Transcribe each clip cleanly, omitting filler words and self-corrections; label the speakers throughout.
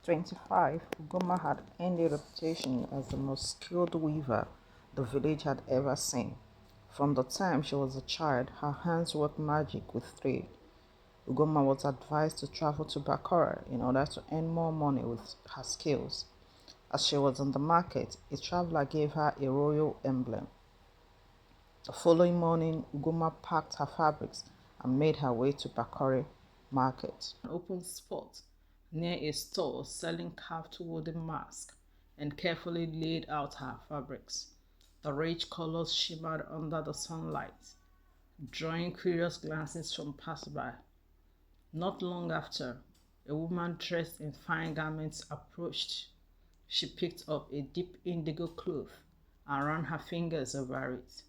Speaker 1: 25, Ugomma had earned a reputation as the most skilled weaver the village had ever seen. From the time she was a child, her hands worked magic with thread. Ugomma was advised to travel to Bakura in order to earn more money with her skills. As she was in the market, a traveler gave her a royal emblem. The following morning, Ugomma packed her fabrics and made her way to Bakure market. An open spot near a store selling carved wooden masks and carefully laid out her fabrics. The rich colors shimmered under the sunlight, drawing curious glances from passersby. Not long after, a woman dressed in fine garments approached. She picked up a deep indigo cloth and ran her fingers over it.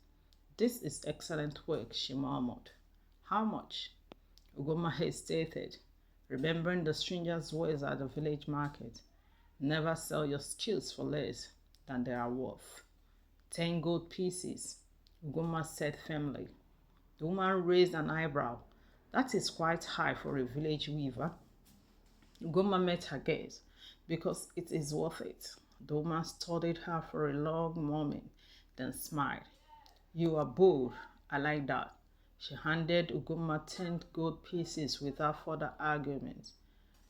Speaker 1: "This is excellent work," she murmured. "How much?" Ugomma hesitated, remembering the stranger's words at the village market. "Never sell your skills for less than they are worth." 10 gold pieces, Ugomma said firmly. The woman raised an eyebrow. "That is quite high for a village weaver." Ugomma met her gaze. "Because it is worth it." The woman studied her for a long moment, then smiled. "You are bold. I like that." She handed Ugomma 10 gold pieces without further argument.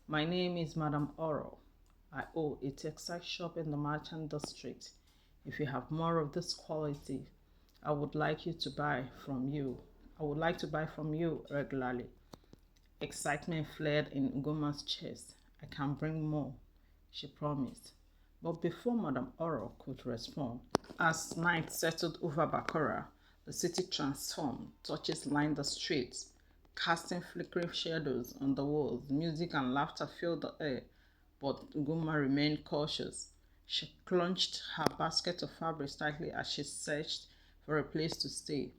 Speaker 1: "My name is Madam Oro. I own a textile shop in the merchant district. If you have more of this quality, I would like to buy from you regularly." Excitement flared in Ugomma's chest. "I can bring more," she promised. But before Madame Oro could respond, as night settled over Bakura, the city transformed. Torches lined the streets, casting flickering shadows on the walls. Music and laughter filled the air, but Ugomma remained cautious. She clutched her basket of fabrics tightly as she searched for a place to stay.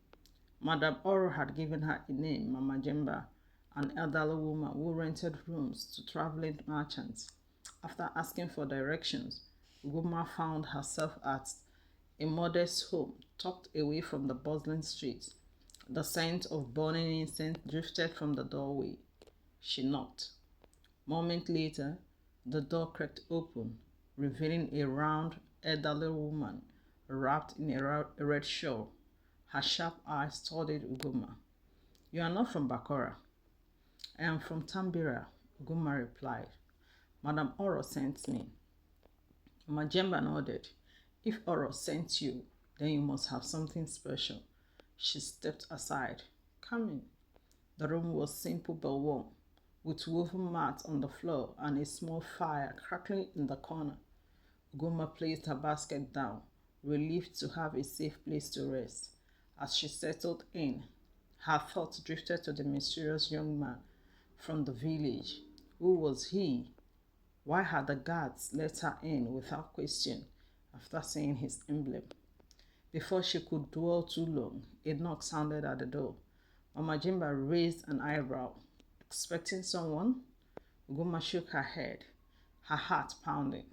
Speaker 1: Madame Oro had given her a name, Mama Jemba, an elderly woman who rented rooms to traveling merchants. After asking for directions, Ugomma found herself at a modest home tucked away from the bustling streets. The scent of burning incense drifted from the doorway. She knocked. A moment later, the door cracked open, revealing a round, elderly woman wrapped in a red shawl. Her sharp eyes studied Ugomma. "You are not from Bakura." "I am from Tambira," Ugomma replied. "Madame Oro sent me." Majemba nodded. "If Oro sent you, then you must have something special." She stepped aside. "Come in." The room was simple but warm, with woven mats on the floor and a small fire crackling in the corner. Ugomma placed her basket down, relieved to have a safe place to rest. As she settled in, her thoughts drifted to the mysterious young man from the village. Who was he? Why had the guards let her in without question after seeing his emblem? Before she could dwell too long, a knock sounded at the door. Mama Jimba raised an eyebrow. "Expecting someone?" Ugomma shook her head, her heart pounding.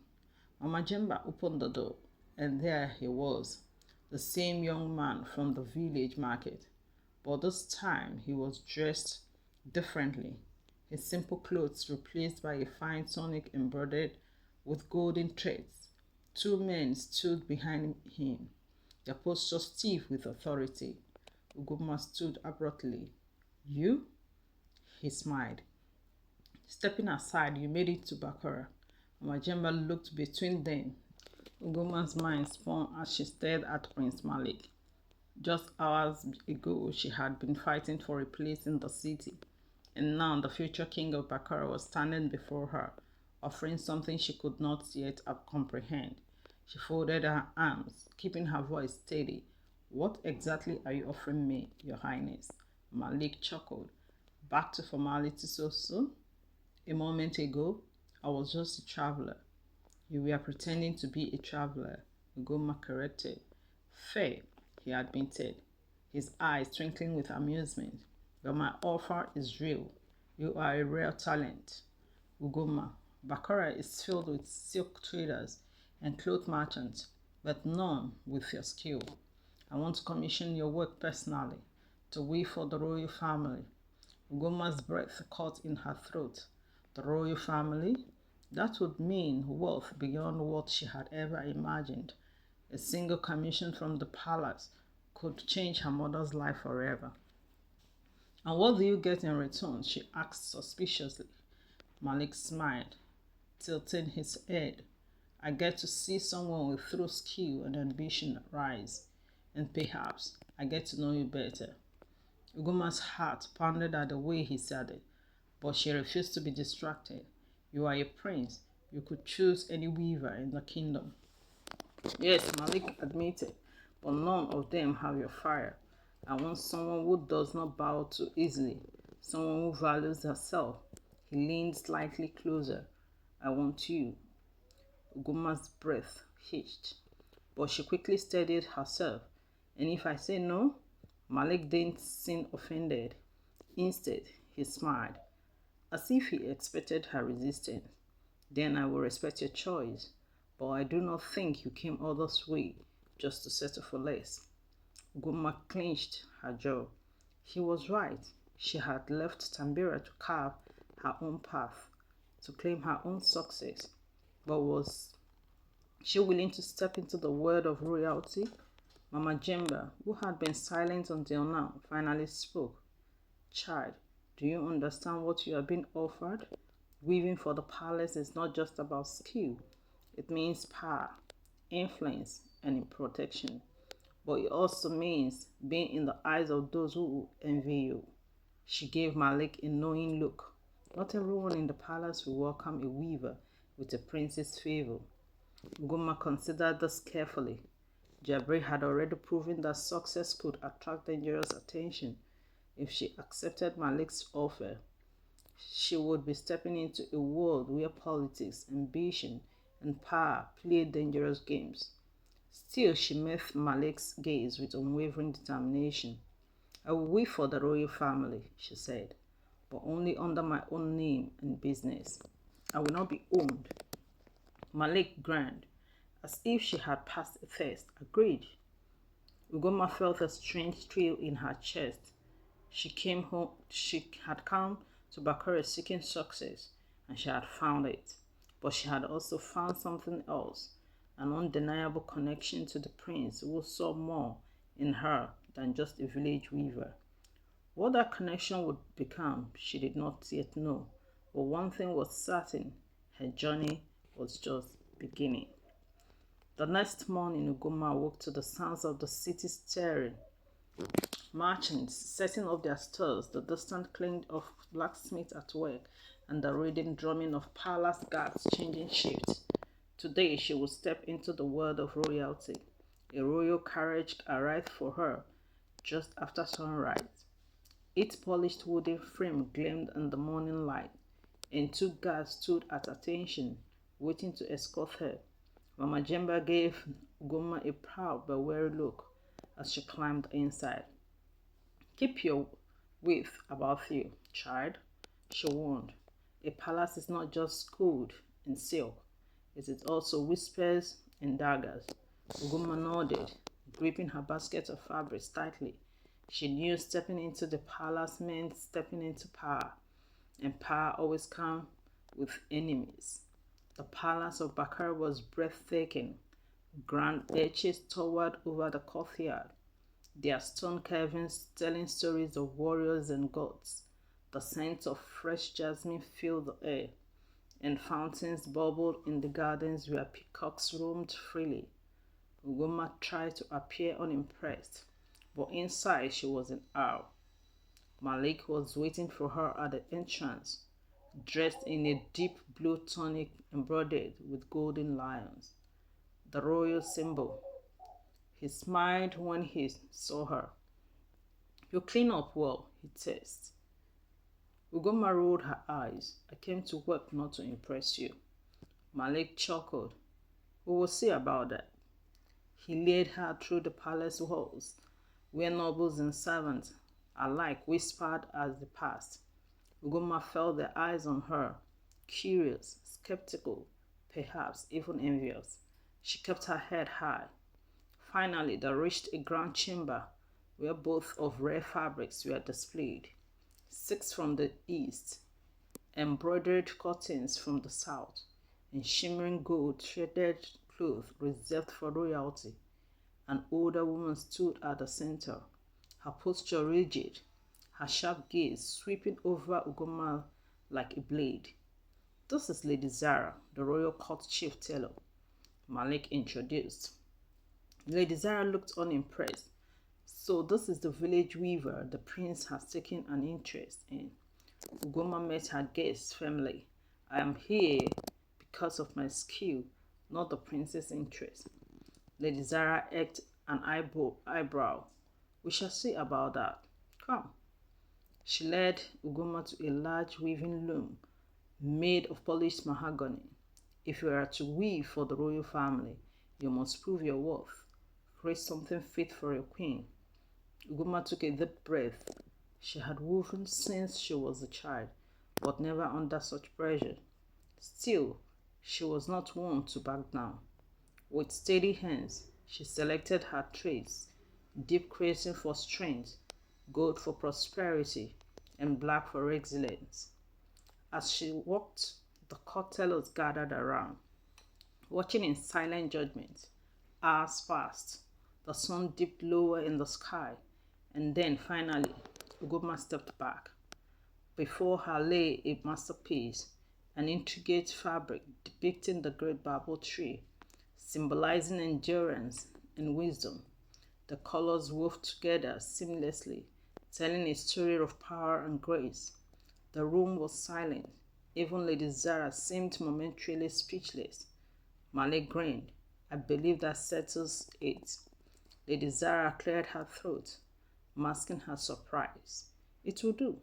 Speaker 1: Mama Jimba opened the door, and there he was, the same young man from the village market. But this time he was dressed differently. His simple clothes replaced by a fine tunic embroidered with golden threads. Two men stood behind him, their posture stiff with authority. Ugomma stood abruptly. "You?" He smiled. "Stepping aside, you made it to Bakura." Majemba looked between them. Ugomma's mind spun as she stared at Prince Malik. Just hours ago, she had been fighting for a place in the city, and now the future king of Bakura was standing before her, offering something she could not yet comprehend. She folded her arms, keeping her voice steady. "What exactly are you offering me, Your Highness?" Malik chuckled. "Back to formality so soon? A moment ago, I was just a traveler." "You were pretending to be a traveler," Ugomma corrected. "Fair," he admitted, his eyes twinkling with amusement. "But my offer is real. You are a rare talent." "Ugomma, Bakura is filled with silk traders and cloth merchants, but none with your skill. I want to commission your work personally, to weave for the royal family." Ugomma's breath caught in her throat. "The royal family?" That would mean wealth beyond what she had ever imagined. A single commission from the palace could change her mother's life forever. And what do you get in return? She asked suspiciously. Malik smiled, tilting his head. I get to see someone with true skill and ambition rise, and perhaps I get to know you better. Ugomma's heart pounded at the way he said it, but she refused to be distracted. You are a prince. You could choose any weaver in the kingdom. Yes, Malik admitted, but none of them have your fire. I want someone who does not bow too easily, someone who values herself. He leaned slightly closer. I want you. Ugomma's breath hitched, but she quickly steadied herself. And if I say no? Malik didn't seem offended. Instead, he smiled, as if he expected her resistance. Then I will respect your choice, but I do not think you came all this way just to settle for less. Ugomma clenched her jaw. He was right. She had left Tambira to carve her own path, to claim her own success. But was she willing to step into the world of royalty? Mama Jemba, who had been silent until now, finally spoke. Child, do you understand what you are being offered? Weaving for the palace is not just about skill. It means power, influence, and protection. But it also means being in the eyes of those who envy you. She gave Malik a knowing look. Not everyone in the palace will welcome a weaver with a prince's favor. Ugomma considered this carefully. Jabri had already proven that success could attract dangerous attention. If she accepted Malik's offer, she would be stepping into a world where politics, ambition, and power played dangerous games. Still, she met Malik's gaze with unwavering determination. I will wait for the royal family, she said, but only under my own name and business. I will not be owned. Malik grinned, as if she had passed a test. Agreed. Ugomma felt a strange thrill in her chest. She had come to Bakura seeking success, and she had found it. But she had also found something else, an undeniable connection to the prince who saw more in her than just a village weaver. What that connection would become, she did not yet know. But one thing was certain, her journey was just beginning. The next morning, Ugomma woke to the sounds of the city stirring. Merchants setting up their stores, the distant clink of blacksmiths at work, and the rhythmic drumming of palace guards changing shifts. Today she would step into the world of royalty. A royal carriage arrived for her just after sunrise. Its polished wooden frame gleamed in the morning light, and two guards stood at attention, waiting to escort her. Mama Jemba gave Ugomma a proud but wary look as she climbed inside. Keep your wits about you, child, she warned. A palace is not just gold and silk, it is also whispers and daggers. Ugomma nodded, gripping her basket of fabrics tightly. She knew stepping into the palace meant stepping into power, and power always comes with enemies. The palace of Bakar was breathtaking. Grand arches towered over the courtyard, their stone carvings telling stories of warriors and gods. The scent of fresh jasmine filled the air, and fountains bubbled in the gardens where peacocks roamed freely. Ugomma tried to appear unimpressed, but inside she was in awe. Malik was waiting for her at the entrance, dressed in a deep blue tunic embroidered with golden lions, the royal symbol. He smiled when he saw her. You clean up well, he teased. Ugomma rolled her eyes. I came to work not to impress you. Malik chuckled. We will see about that. He led her through the palace halls, where nobles and servants alike whispered as they passed. Ugomma felt their eyes on her, curious, skeptical, perhaps even envious. She kept her head high. Finally, they reached a grand chamber where both of rare fabrics were displayed, 6 from the east, embroidered curtains from the south, in shimmering gold threaded cloth reserved for royalty. An older woman stood at the center, her posture rigid, her sharp gaze sweeping over Ugomma like a blade. "This is Lady Zara, the royal court chief tailor," Malik introduced. Lady Zara looked unimpressed. "So this is the village weaver the prince has taken an interest in." Ugomma met her gaze firmly. "I am here because of my skill, not the prince's interest." Lady Zara egged an eyebrow. "We shall see about that. Come." She led Ugomma to a large weaving loom made of polished mahogany. "If you are to weave for the royal family, you must prove your worth. Create something fit for your queen." Ugomma took a deep breath. She had woven since she was a child, but never under such pressure. Still, she was not one to back down. With steady hands, she selected her traits: deep crimson for strength, gold for prosperity, and black for excellence. As she walked, the courtiers gathered around, watching in silent judgment. Hours passed. The sun dipped lower in the sky, and then finally, Ugomma stepped back. Before her lay a masterpiece, an intricate fabric depicting the great bamboo tree, symbolizing endurance and wisdom. The colors wove together seamlessly, telling a story of power and grace. The room was silent. Even Lady Zara seemed momentarily speechless. Malik grinned. "I believe that settles it." Lady Zara cleared her throat, masking her surprise. "It will do."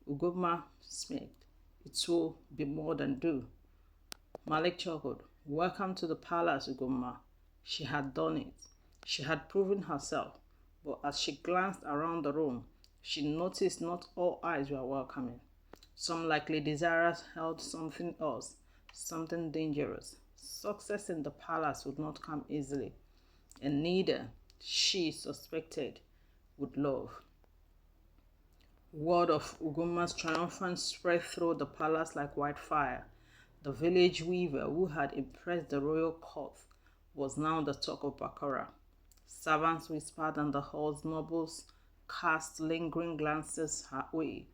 Speaker 1: Ugomma smirked. "It will be more than do." Malik chuckled. "Welcome to the palace, Ugomma." She had done it. She had proven herself. But as she glanced around the room, she noticed not all eyes were welcoming. Some, like Lady Zara, held something else, something dangerous. Success in the palace would not come easily, and neither, she suspected, would love. Word of Ugomma's triumphant spread through the palace like wildfire. The village weaver who had impressed the royal court was now the talk of Bakura. Servants whispered in the halls, nobles cast lingering glances her way,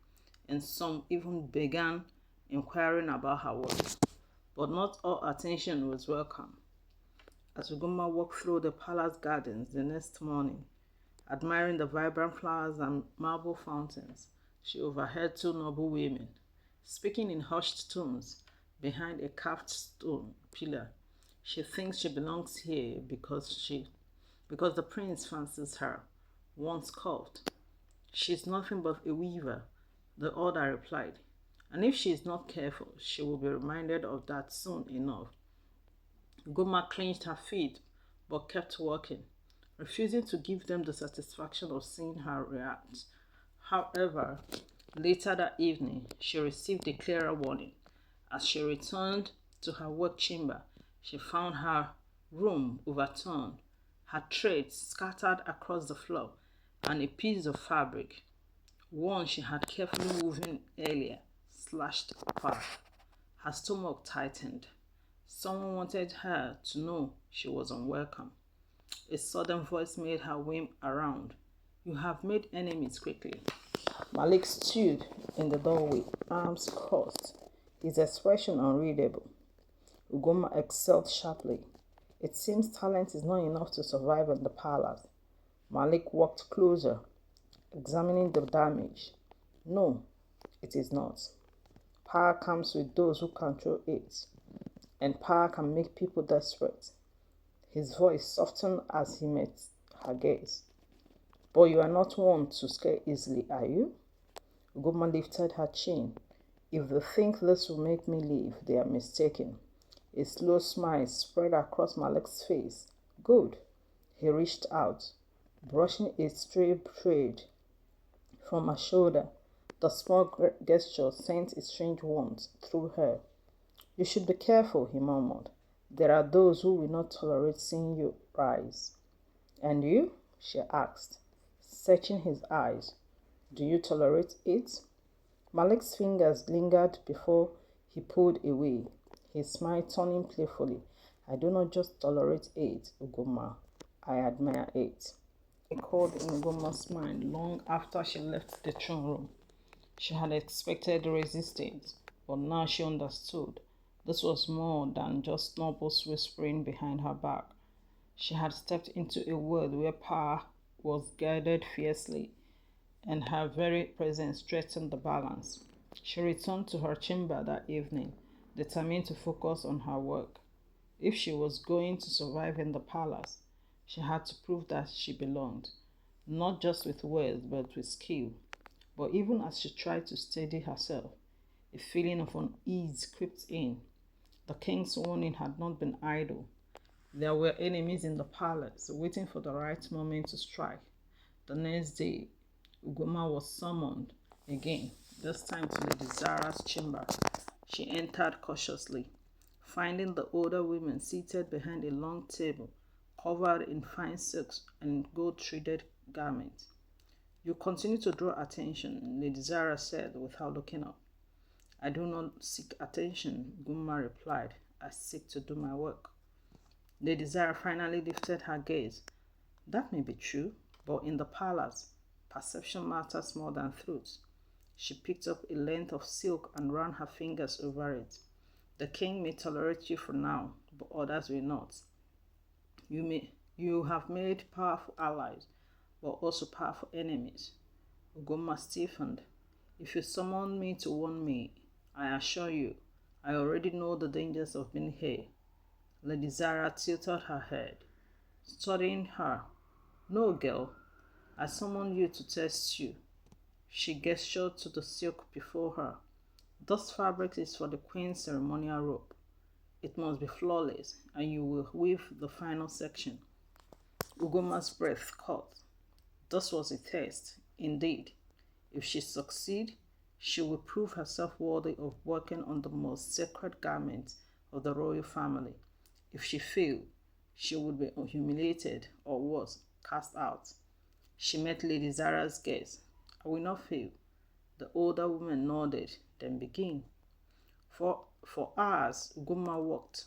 Speaker 1: and some even began inquiring about her work. But not all attention was welcome. As Ugomma walked through the palace gardens the next morning, admiring the vibrant flowers and marble fountains, she overheard two noble women speaking in hushed tones behind a carved stone pillar. "She thinks she belongs here because the prince fancies her," one scoffed. "She's nothing but a weaver," the other replied. "And if she is not careful, she will be reminded of that soon enough." Ugomma clenched her feet but kept walking, refusing to give them the satisfaction of seeing her react. However, later that evening, she received a clearer warning. As she returned to her work chamber, she found her room overturned, her trays scattered across the floor, and a piece of fabric, one she had carefully woven earlier, slashed apart. Her stomach tightened. Someone wanted her to know she was unwelcome. A sudden voice made her whim around. "You have made enemies quickly." Malik stood in the doorway, arms crossed, his expression unreadable. Ugomma exhaled sharply. "It seems talent is not enough to survive in the palace." Malik walked closer, examining the damage. "No, it is not. Power comes with those who control it, and power can make people desperate." His voice softened as he met her gaze. "But you are not one to scare easily, are you?" Ugomma lifted her chin. "If they think this will make me leave, they are mistaken." A slow smile spread across Malik's face. "Good." He reached out, brushing a stray braid from her shoulder. The small gesture sent a strange warmth through her. "You should be careful," he murmured. "There are those who will not tolerate seeing you rise." "And you?" she asked, searching his eyes. "Do you tolerate it?" Malik's fingers lingered before he pulled away. He smiled, turning playfully. I do not just tolerate it, Ugomma. I admire it. It recalled in Ugomma's mind long after she left the throne room. She had expected resistance, but now she understood. This was more than just nobles whispering behind her back. She had stepped into a world where power was guarded fiercely, and her very presence threatened the balance. She returned to her chamber that evening, determined to focus on her work. If she was going to survive in the palace, she had to prove that she belonged, not just with words but with skill. But even as she tried to steady herself, a feeling of unease crept in. The king's warning had not been idle. There were enemies in the palace, waiting for the right moment to strike. The next day, Ugomma was summoned again, this time to Lady Zara's chamber. She entered cautiously, finding the older women seated behind a long table covered in fine silks and gold-threaded garments. You continue to draw attention, Lady Zara said without looking up. I do not seek attention, Ugomma replied. I seek to do my work. Lady Zara finally lifted her gaze. That may be true, but in the palace, perception matters more than truth. She picked up a length of silk and ran her fingers over it. The king may tolerate you for now, but others will not. You have made powerful allies, but also powerful enemies. Ugomma stiffened. If you summon me to warn me, I assure you, I already know the dangers of being here. Lady Zara tilted her head, studying her. No, girl, I summoned you to test you. She gestured to the silk before her. This fabric is for the queen's ceremonial robe. It must be flawless, and you will weave the final section. Ugomma's breath caught. This was a test, indeed. If she succeeded, she would prove herself worthy of working on the most sacred garment of the royal family. If she failed, she would be humiliated or worse, cast out. She met Lady Zara's gaze. I will not fail. The older woman nodded, then began. For hours, Ugomma worked,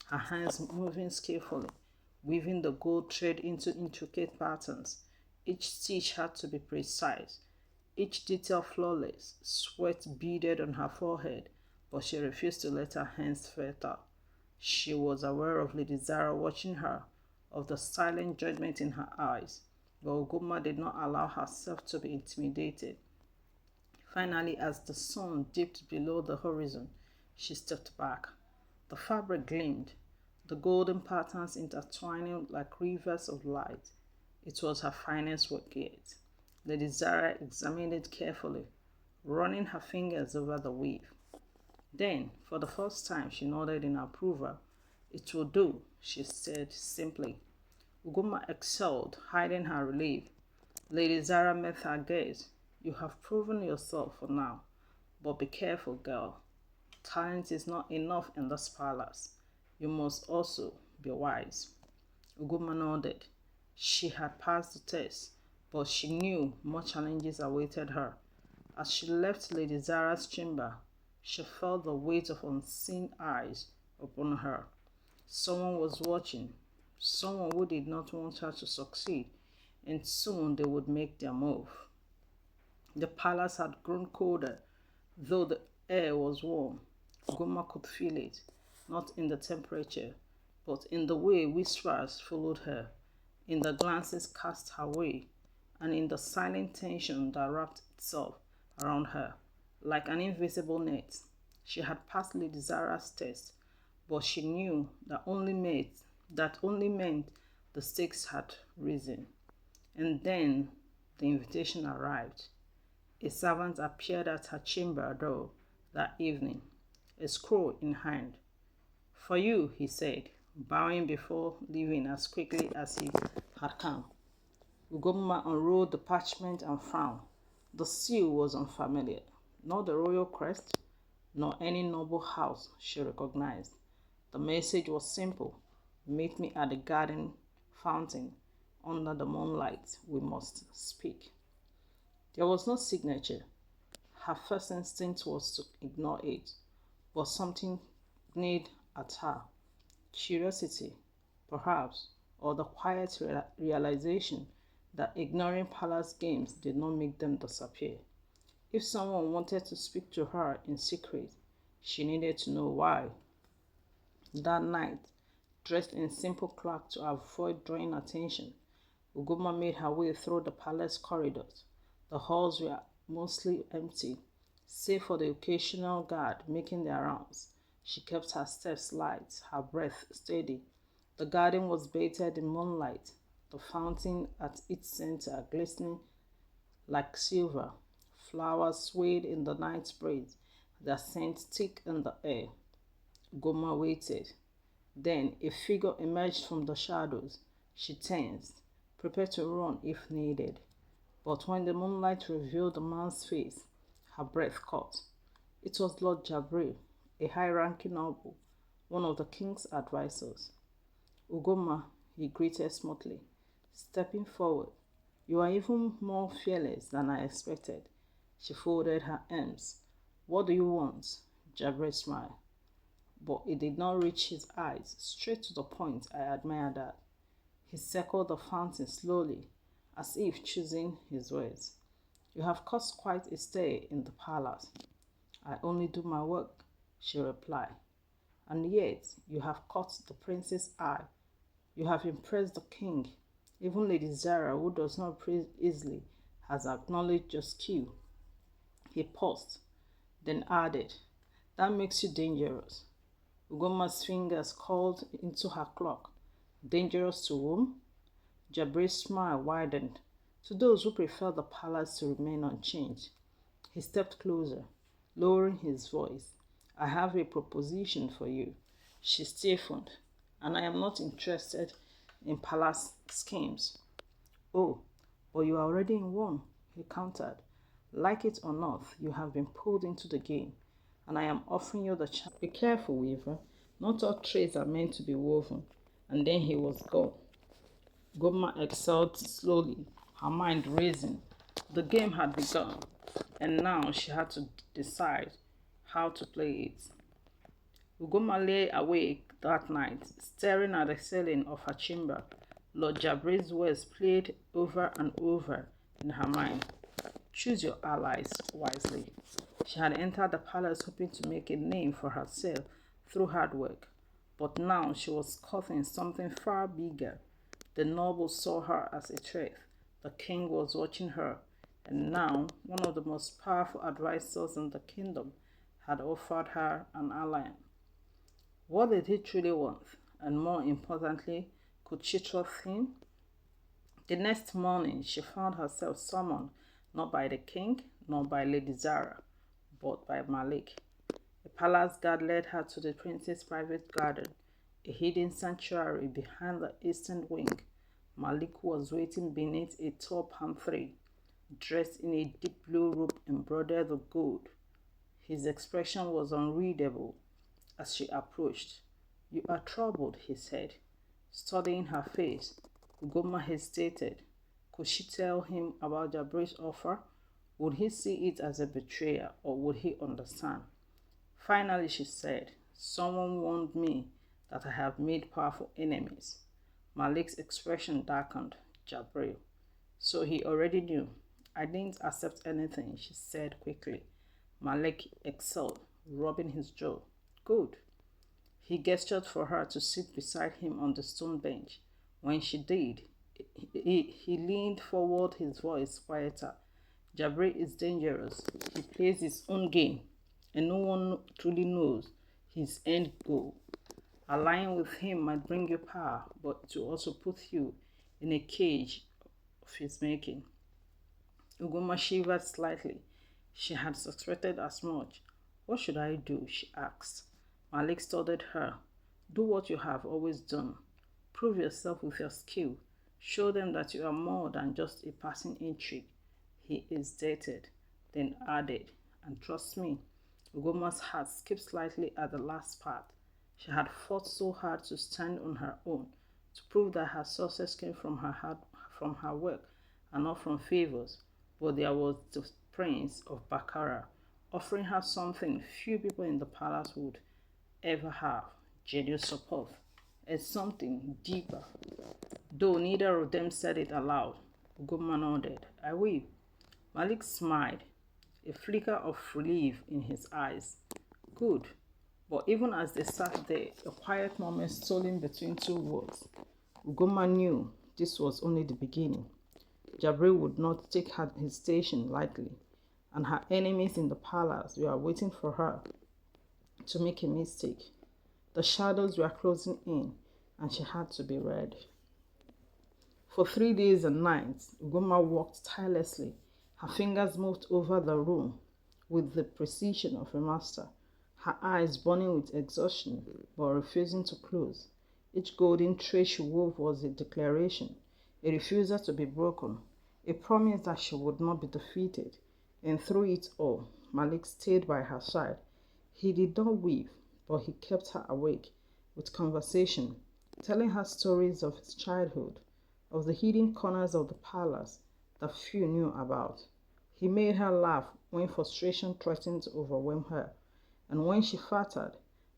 Speaker 1: her hands moving skillfully, weaving the gold thread into intricate patterns. Each stitch had to be precise, each detail flawless. Sweat beaded on her forehead, but she refused to let her hands falter. She was aware of Lady Zara watching her, of the silent judgment in her eyes, but Ugomma did not allow herself to be intimidated. Finally, as the sun dipped below the horizon, she stepped back. The fabric gleamed, the golden patterns intertwining like rivers of light. It was her finest work yet. Lady Zara examined it carefully, running her fingers over the weave. Then, for the first time, she nodded in approval. It will do, she said simply. Ugomma exhaled, hiding her relief. Lady Zara met her gaze. You have proven yourself for now, but be careful, girl. Talent is not enough in this palace. You must also be wise. Ugomma nodded. She had passed the test, but she knew more challenges awaited her. As she left Lady Zara's chamber, she felt the weight of unseen eyes upon her. Someone was watching, someone who did not want her to succeed, and soon they would make their move. The palace had grown colder, though the air was warm. Ugomma could feel it, not in the temperature, but in the way whispers followed her, in the glances cast her way, and in the silent tension that wrapped itself around her, like an invisible net. She had passed Lady Zara's test, but she knew that only meant the stakes had risen. And then the invitation arrived. A servant appeared at her chamber door that evening, a scroll in hand. For you, he said, bowing before leaving as quickly as he had come. Ugomma unrolled the parchment and frowned. The seal was unfamiliar, not the royal crest, nor any noble house she recognized. The message was simple. Meet me at the garden fountain. Under the moonlight, we must speak. There was no signature. Her first instinct was to ignore it, but something gnawed at her. Curiosity, perhaps, or the quiet realization that ignoring palace games did not make them disappear. If someone wanted to speak to her in secret, she needed to know why. That night, dressed in simple clothes to avoid drawing attention, Ugomma made her way through the palace corridors. The halls were mostly empty, save for the occasional guard making their rounds. She kept her steps light, her breath steady. The garden was bathed in moonlight, the fountain at its center glistening like silver. Flowers swayed in the night breeze, their scent thick in the air. Goma waited. Then a figure emerged from the shadows. She tensed, prepared to run if needed. But when the moonlight revealed the man's face, her breath caught. It was Lord Jabril, a high-ranking noble, one of the king's advisors. Ugomma, he greeted smoothly, stepping forward. You are even more fearless than I expected. She folded her arms. What do you want? Jabril smiled, but it did not reach his eyes. Straight to the point, I admired that. He circled the fountain slowly, as if choosing his words. You have caused quite a stir in the palace. I only do my work, she replied. And yet you have caught the prince's eye. You have impressed the king. Even Lady Zara, who does not praise easily, has acknowledged your skill. He paused, then added, That makes you dangerous. Ugomma's fingers curled into her cloak. Dangerous to whom? Jabray's smile widened. To those who prefer the palace to remain unchanged. He stepped closer, lowering his voice. I have a proposition for you. She stiffened, and I am not interested in palace schemes. Oh, but you are already in one, he countered. Like it or not, you have been pulled into the game, and I am offering you the chance. Be careful, Weaver. Not all threads are meant to be woven. And then he was gone. Goma exhaled slowly, her mind racing. The game had begun, and now she had to decide how to play it. Ugoma lay awake that night, staring at the ceiling of her chamber. Lord Jabray's words played over and over in her mind. Choose your allies wisely. She had entered the palace hoping to make a name for herself through hard work, but now she was caught in something far bigger. The nobles saw her as a threat. The king was watching her, and now one of the most powerful advisors in the kingdom had offered her an alliance. What did he truly want? And more importantly, could she trust him? The next morning, she found herself summoned not by the king, nor by Lady Zara, but by Malik. The palace guard led her to the prince's private garden, a hidden sanctuary behind the eastern wing. Malik was waiting beneath a tall palm tree, dressed in a deep blue robe embroidered with gold. His expression was unreadable as she approached. You are troubled, he said, studying her face. Ugomma hesitated. Could she tell him about Jabray's offer? Would he see it as a betrayal, or would he understand? Finally, she said, Someone warned me that I have made powerful enemies. Malik's expression darkened. Jabray. So he already knew. I didn't accept anything, she said quickly. Malik exhaled, rubbing his jaw. Good. He gestured for her to sit beside him on the stone bench. When she did, he leaned forward, his voice quieter. Jabray is dangerous. He plays his own game, and no one truly knows his end goal. Allying with him might bring you power, but it will also put you in a cage of his making. Ugomma shivered slightly. She had suspected as much. What should I do? She asked. Malik studied her. Do what you have always done. Prove yourself with your skill. Show them that you are more than just a passing intrigue. He hesitated, then added, and trust me. Ugomma's heart skipped slightly at the last part. She had fought so hard to stand on her own, to prove that her success came from her work and not from favors. But there was the Prince of Baccarat offering her something few people in the palace would ever have. genuine support. It's something deeper. Though neither of them said it aloud, Ugomma nodded. I will. Malik smiled, a flicker of relief in his eyes. Good. But even as they sat there, a quiet moment stole in between two words. Ugomma knew this was only the beginning. Jabril would not take her hesitation lightly, and her enemies in the palace were waiting for her to make a mistake. The shadows were closing in, and she had to be ready. For 3 days and nights, Ugomma worked tirelessly. Her fingers moved over the room with the precision of a master, her eyes burning with exhaustion but refusing to close. Each golden thread she wove was a declaration, a refusal to be broken, a promise that she would not be defeated. And through it all, Malik stayed by her side. He did not weep, but he kept her awake with conversation, telling her stories of his childhood, of the hidden corners of the palace that few knew about. He made her laugh when frustration threatened to overwhelm her, and when she faltered,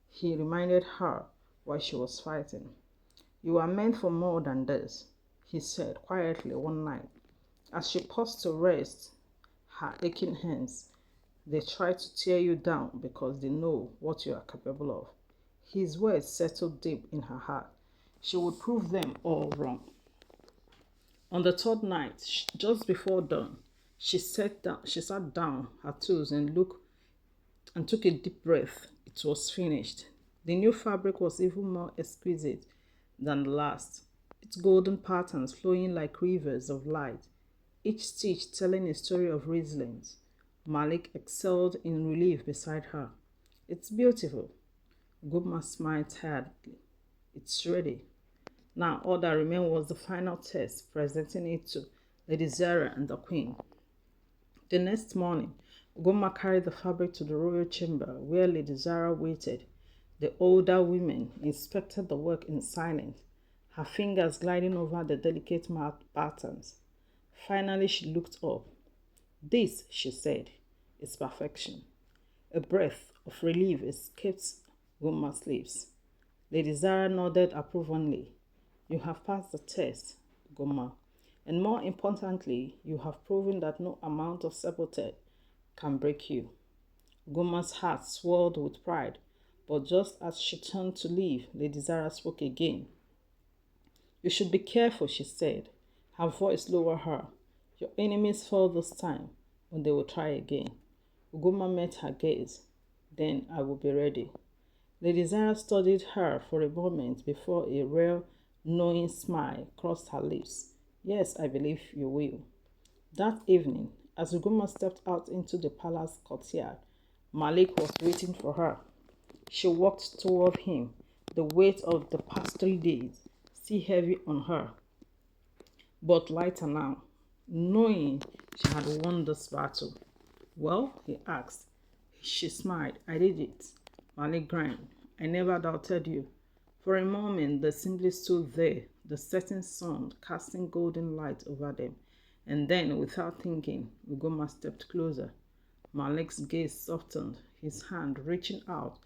Speaker 1: he reminded her why she was fighting. You are meant for more than this, he said quietly one night. As she paused to rest her aching hands, they try to tear you down because they know what you are capable of. His words settled deep in her heart. She would prove them all wrong. On the third night, just before dawn, she sat down her tools and took a deep breath. It was finished. The new fabric was even more exquisite than the last, its golden patterns flowing like rivers of light, each stitch telling a story of resilience. Malik exhaled in relief beside her. It's beautiful. Ugomma smiled tiredly. It's ready. Now all that remained was the final test, presenting it to Lady Zara and the Queen. The next morning, Ugomma carried the fabric to the royal chamber where Lady Zara waited. The older women inspected the work in silence, her fingers gliding over the delicate patterns. Finally, she looked up. This, she said, is perfection. A breath of relief escaped Ugomma's lips. Lady Zara nodded approvingly. You have passed the test, Ugomma, and more importantly, you have proven that no amount of sabotage can break you. Ugomma's heart swelled with pride, but just as she turned to leave, Lady Zara spoke again. You should be careful, she said, her voice lowered her. Your enemies fall this time, but they will try again. Ugomma met her gaze. Then I will be ready. Lady Zara studied her for a moment before a rare, knowing smile crossed her lips. Yes, I believe you will. That evening, as Ugomma stepped out into the palace courtyard, Malik was waiting for her. She walked toward him, the weight of the past 3 days still heavy on her, but lighter now, knowing she had won this battle. Well, he asked. She smiled. I did it. Malik grinned. I never doubted you. For a moment, they simply stood there, the setting sun casting golden light over them. And then, without thinking, Ugomma stepped closer. Malik's gaze softened, his hand reaching out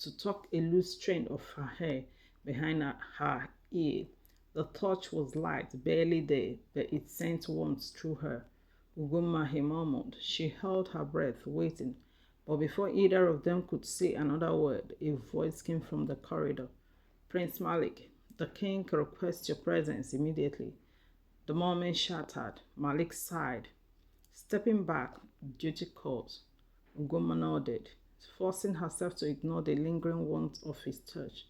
Speaker 1: to tuck a loose strand of her hair behind her ear. The touch was light, barely there, but it sent warmth through her. Ugomma, he murmured. She held her breath, waiting. But before either of them could say another word, a voice came from the corridor. Prince Malik, the king requests your presence immediately. The moment shattered. Malik sighed. Stepping back, duty calls. Ugomma nodded, forcing herself to ignore the lingering warmth of his touch.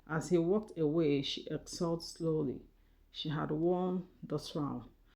Speaker 1: As he walked away, she exhaled slowly. She had won this round.